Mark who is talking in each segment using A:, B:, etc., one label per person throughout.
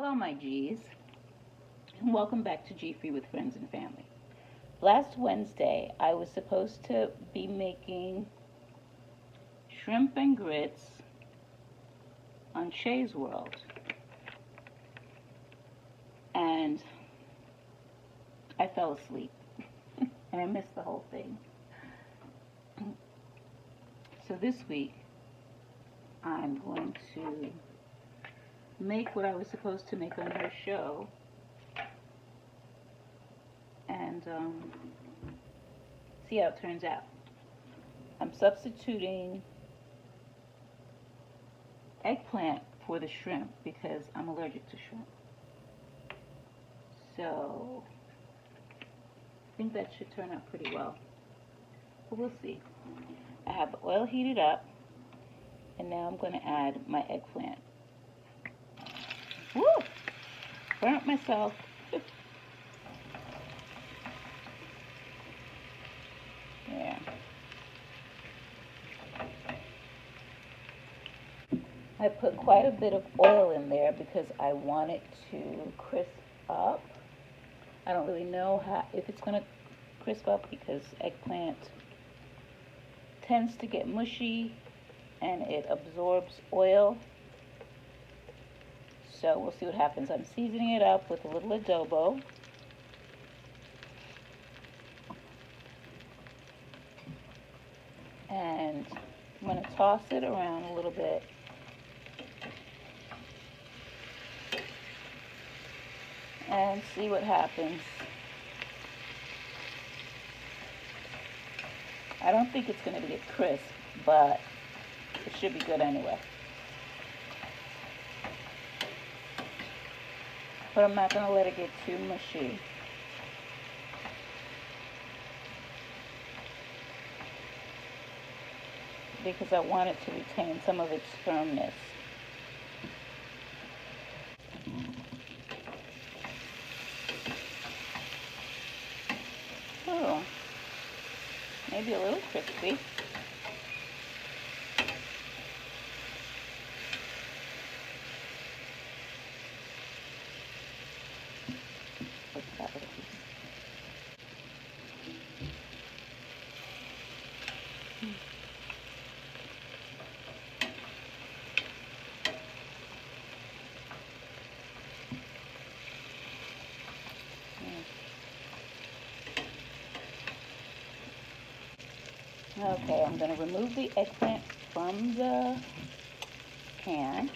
A: Hello, my G's, and welcome back to G Free with Friends and Family. Last Wednesday, I was supposed to be making shrimp and grits on Shay's World, and I fell asleep, and I missed the whole thing. So this week, I'm going to make what I was supposed to make on her show, and see how it turns out. I'm substituting eggplant for the shrimp because I'm allergic to shrimp. So I think that should turn out pretty well, but we'll see. I have the oil heated up, and now I'm going to add my eggplant. Woo! Burnt myself. Yeah. I put quite a bit of oil in there because I want it to crisp up. I don't really know if it's going to crisp up because eggplant tends to get mushy and it absorbs oil. So we'll see what happens. I'm seasoning it up with a little adobo. And I'm going to toss it around a little bit. And see what happens. I don't think it's going to get crisp, but it should be good anyway. But I'm not going to let it get too mushy. Because I want it to retain some of its firmness. Oh, maybe a little crispy. Okay, I'm going to remove the eggplant from the pan.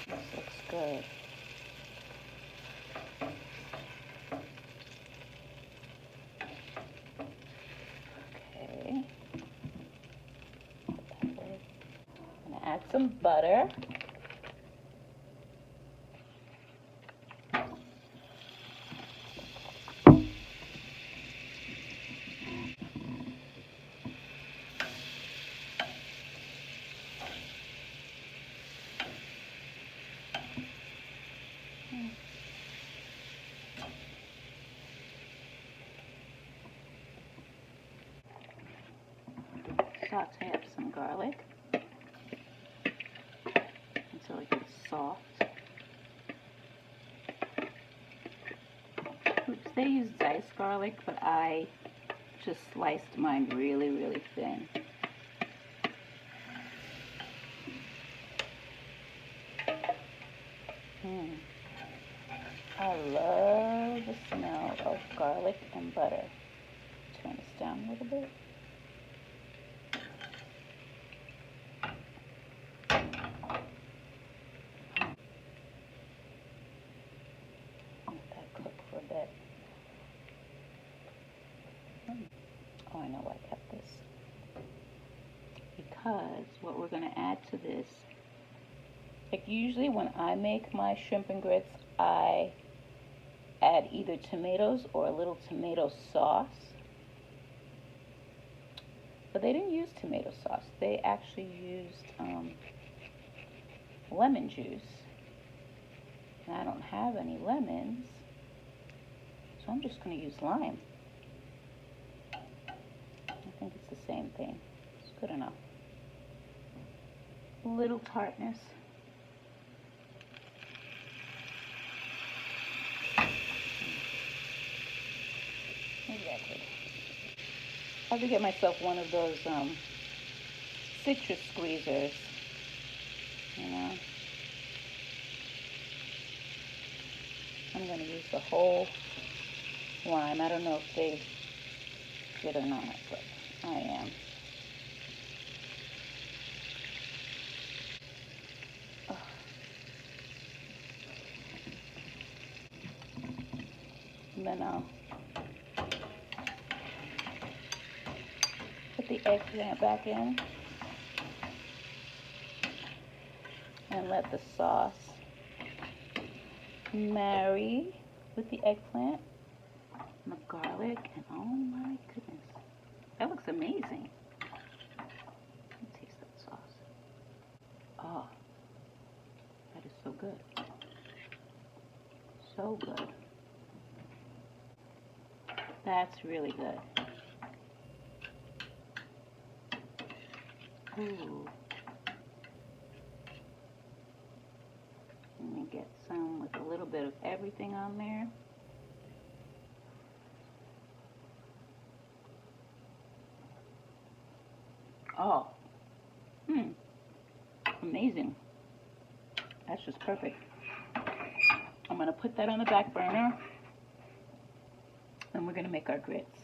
A: This looks good. Okay. I'm going to add some butter. Saute up some garlic until it gets soft. Oops, they use diced garlic, but I just sliced mine really, really thin. I love the smell of garlic and butter. Turn this down a little bit. Let that cook for a bit. Oh, I know why I kept this. Because what we're going to add to this, like usually when I make my shrimp and grits, I add either tomatoes or a little tomato sauce. But they didn't use tomato sauce. They actually used lemon juice. And I don't have any lemons, So I'm just going to use lime. I think it's the same thing. It's good enough. A little tartness. Maybe I could. I have to get myself one of those citrus squeezers, you know. I'm going to use the whole lime. I don't know if they did or not, but I am. Oh. And then I'll put the eggplant back in and let the sauce marry with the eggplant and the garlic, and oh my goodness, that looks amazing. Let me taste that sauce. Oh, that is so good. So good. That's really good. Ooh. Let me get some with a little bit of everything on there. Oh, amazing. That's just perfect. I'm going to put that on the back burner, and we're going to make our grits.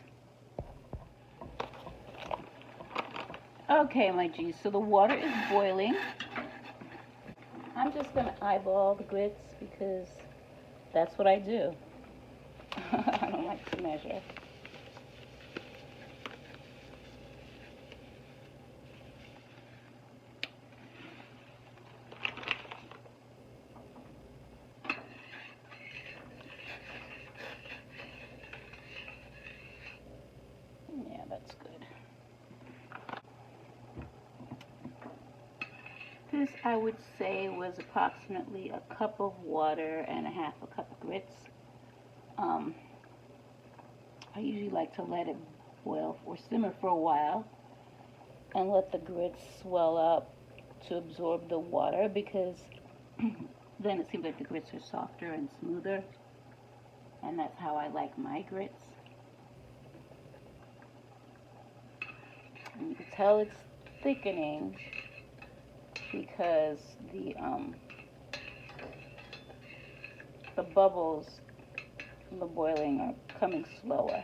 A: Okay, my G's, so the water is boiling. I'm just going to eyeball the grits because that's what I do. I don't like to measure. Yeah, that's good. This, I would say, was approximately a cup of water and a half a cup of grits. I usually like to let it boil or simmer for a while and let the grits swell up to absorb the water, because then it seems like the grits are softer and smoother, and that's how I like my grits. And you can tell it's thickening because the bubbles from the boiling are coming slower.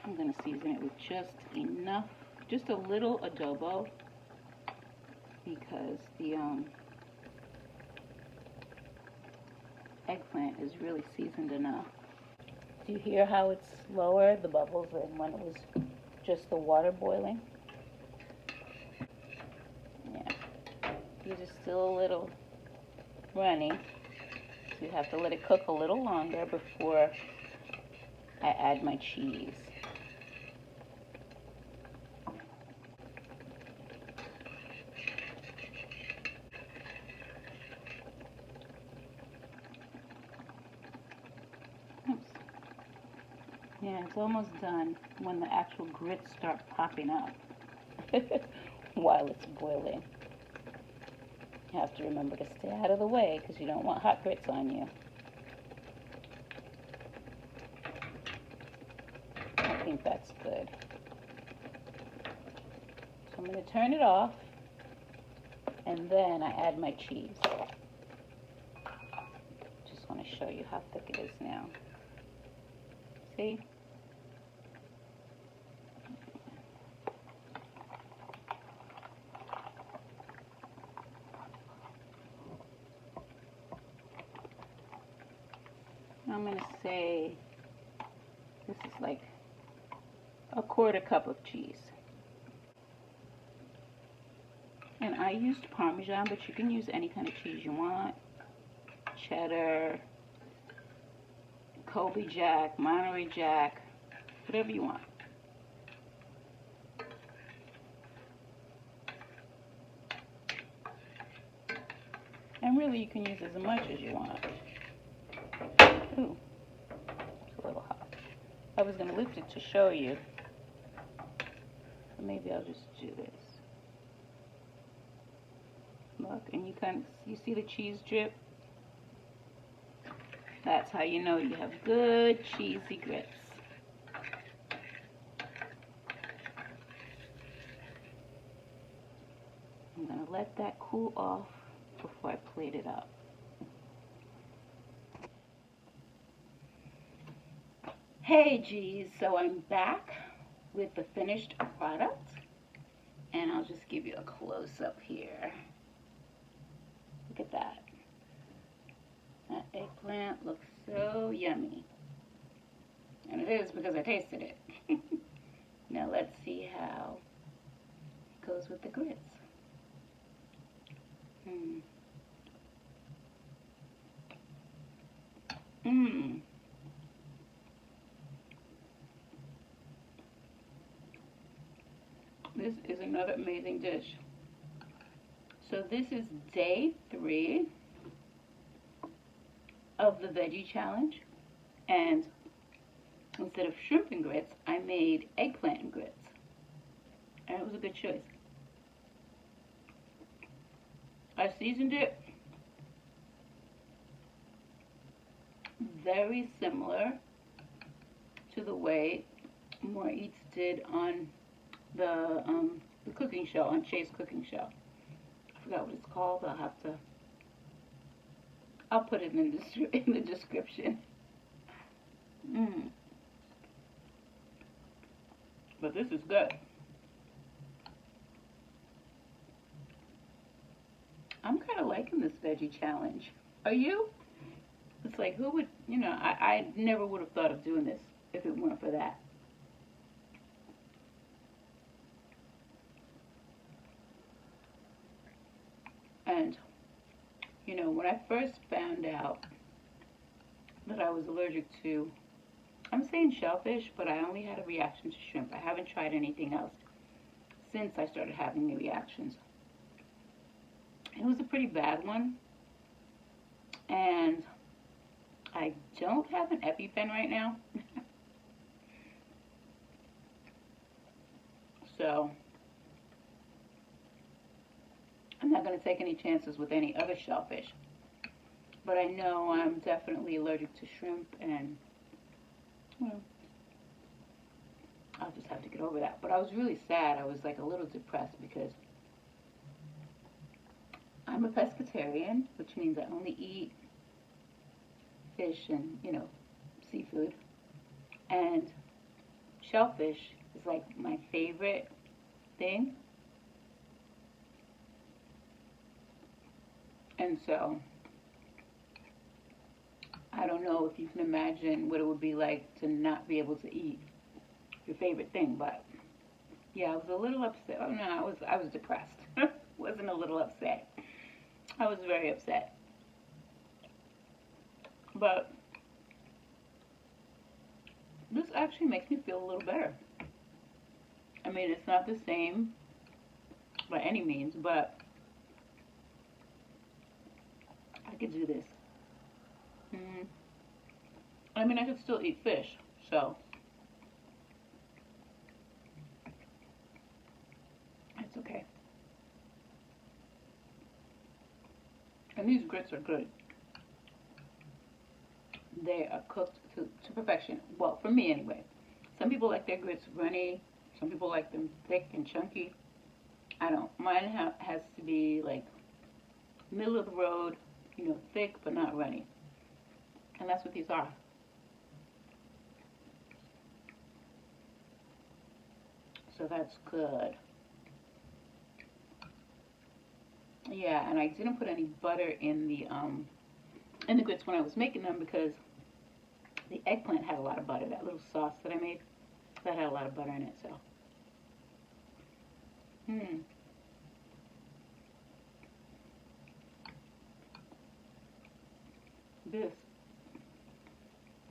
A: I'm going to season it with just enough, just a little adobo, because the eggplant is really seasoned enough. Do you hear how it's slower, the bubbles, than when it was just the water boiling? Yeah. These are still a little runny, so you have to let it cook a little longer before I add my cheese. Yeah, it's almost done when the actual grits start popping up while it's boiling. You have to remember to stay out of the way because you don't want hot grits on you. I think that's good. So I'm going to turn it off, and then I add my cheese. Just want to show you how thick it is now. See? I'm going to say this is like a quarter cup of cheese. And I used Parmesan, but you can use any kind of cheese you want. Cheddar, Colby Jack, Monterey Jack, whatever you want. And really, you can use as much as you want. Ooh, it's a little hot. I was going to lift it to show you. So maybe I'll just do this. Look, and you see the cheese drip? That's how you know you have good cheesy grits. I'm going to let that cool off before I plate it up. Hey G's, so I'm back with the finished product, and I'll just give you a close-up here. Look at that. That eggplant looks so yummy. And it is because I tasted it. Now let's see how it goes with the grits. This is another amazing dish. So this is day 3 of the veggie challenge, and instead of shrimp and grits, I made eggplant and grits, and it was a good choice. I seasoned it very similar to the way More Eats did on the cooking show, on Shay's cooking show. I forgot what it's called. I'll put it in the description. But this is good. I'm kind of liking this veggie challenge. Are you? It's like, who would, I never would have thought of doing this if it weren't for that. And, when I first found out that I was allergic to, I'm saying shellfish, but I only had a reaction to shrimp. I haven't tried anything else since I started having the reactions. It was a pretty bad one, and I don't have an EpiPen right now. So I'm not going to take any chances with any other shellfish. But I know I'm definitely allergic to shrimp, and I'll just have to get over that. But I was really sad. I was like a little depressed because I'm a pescatarian, which means I only eat fish and, seafood. And shellfish is like my favorite thing. And so I don't know if you can imagine what it would be like to not be able to eat your favorite thing, but yeah, I was a little upset. Oh no, I was depressed. Wasn't a little upset. I was very upset. But this actually makes me feel a little better. I mean, it's not the same by any means, but I could do this. I mean, I could still eat fish, so it's okay. And these grits are good. They are cooked to perfection. Well, for me anyway. Some people like their grits runny. Some people like them thick and chunky. I don't. Mine has to be like middle of the road, thick but not runny. And that's what these are. So that's good. Yeah, and I didn't put any butter in the grits when I was making them because the eggplant had a lot of butter. That little sauce that I made, that had a lot of butter in it, so. This is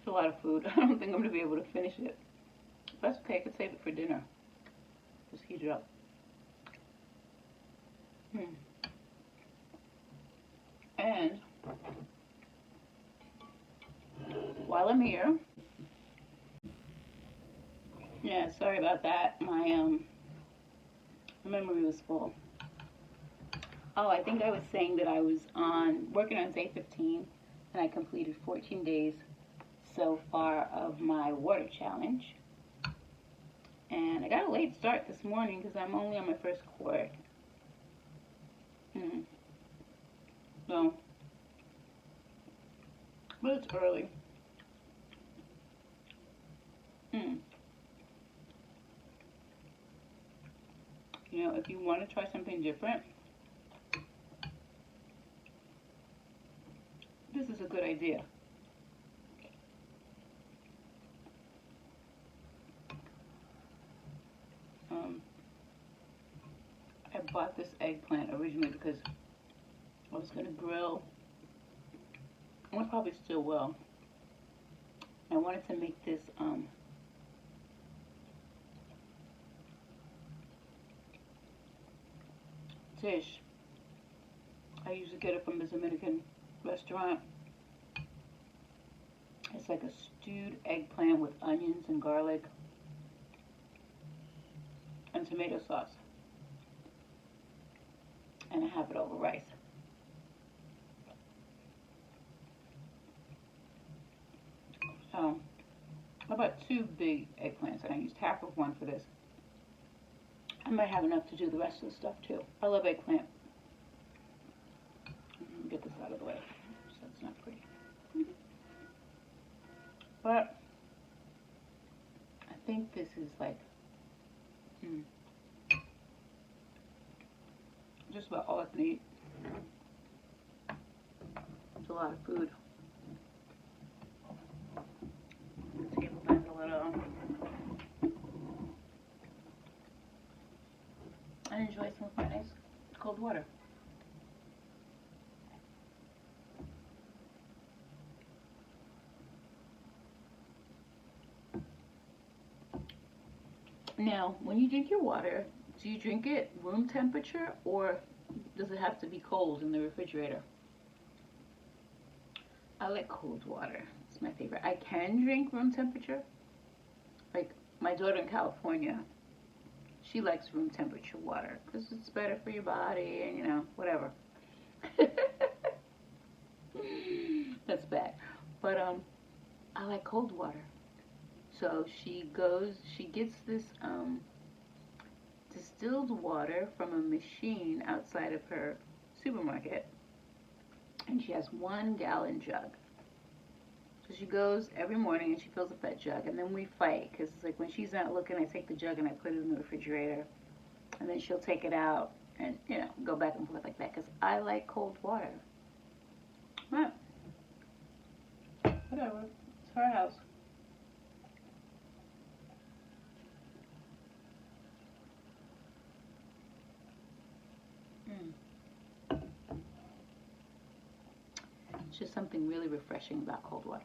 A: a lot of food. I don't think I'm going to be able to finish it. That's okay, I could save it for dinner. Just heat it up. And while I'm here, yeah, sorry about that. My memory was full. Oh, I think I was saying that I was working on day 15, and I completed 14 days so far of my water challenge. And I got a late start this morning because I'm only on my first quart. So, but it's early. You know, if you want to try something different, this is a good idea. I bought this eggplant originally because I was going to grill, and I probably still will. I wanted to make this dish. I usually get it from a Dominican restaurant. It's like a stewed eggplant with onions and garlic and tomato sauce. And I have it over rice. So I bought 2 big eggplants and I used half of one for this. I might have enough to do the rest of the stuff too. I love eggplant. Get this out of the way so it's not pretty. But I think this is like just about all I can eat. It's a lot of food. The table has a little. I enjoy some of my nice cold water. Now, when you drink your water, do you drink it room temperature or does it have to be cold in the refrigerator? I like cold water. It's my favorite. I can drink room temperature. Like my daughter in California, she likes room temperature water because it's better for your body and, you know, whatever. That's bad. But I like cold water. So she gets this distilled water from a machine outside of her supermarket, and she has 1 gallon jug. So she goes every morning and she fills up that jug, and then we fight because it's like when she's not looking, I take the jug and I put it in the refrigerator, and then she'll take it out and, you know, go back and forth like that because I like cold water. But whatever, it's her house. It's just something really refreshing about cold water.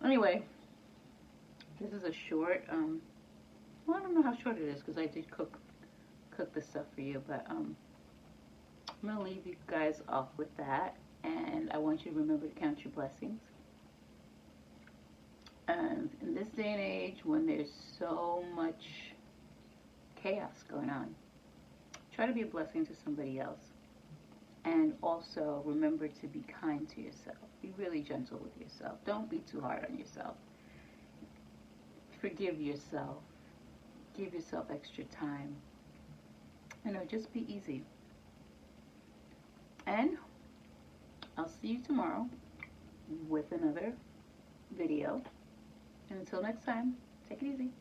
A: Anyway, this is a short, well, I don't know how short it is because I did cook the stuff for you, but I'm going to leave you guys off with that, and I want you to remember to count your blessings. And in this day and age, when there's so much chaos going on, try to be a blessing to somebody else. And also remember to be kind to yourself. Be really gentle with yourself. Don't be too hard on yourself. Forgive yourself. Give yourself extra time. You know, just be easy. And I'll see you tomorrow with another video. And until next time, take it easy.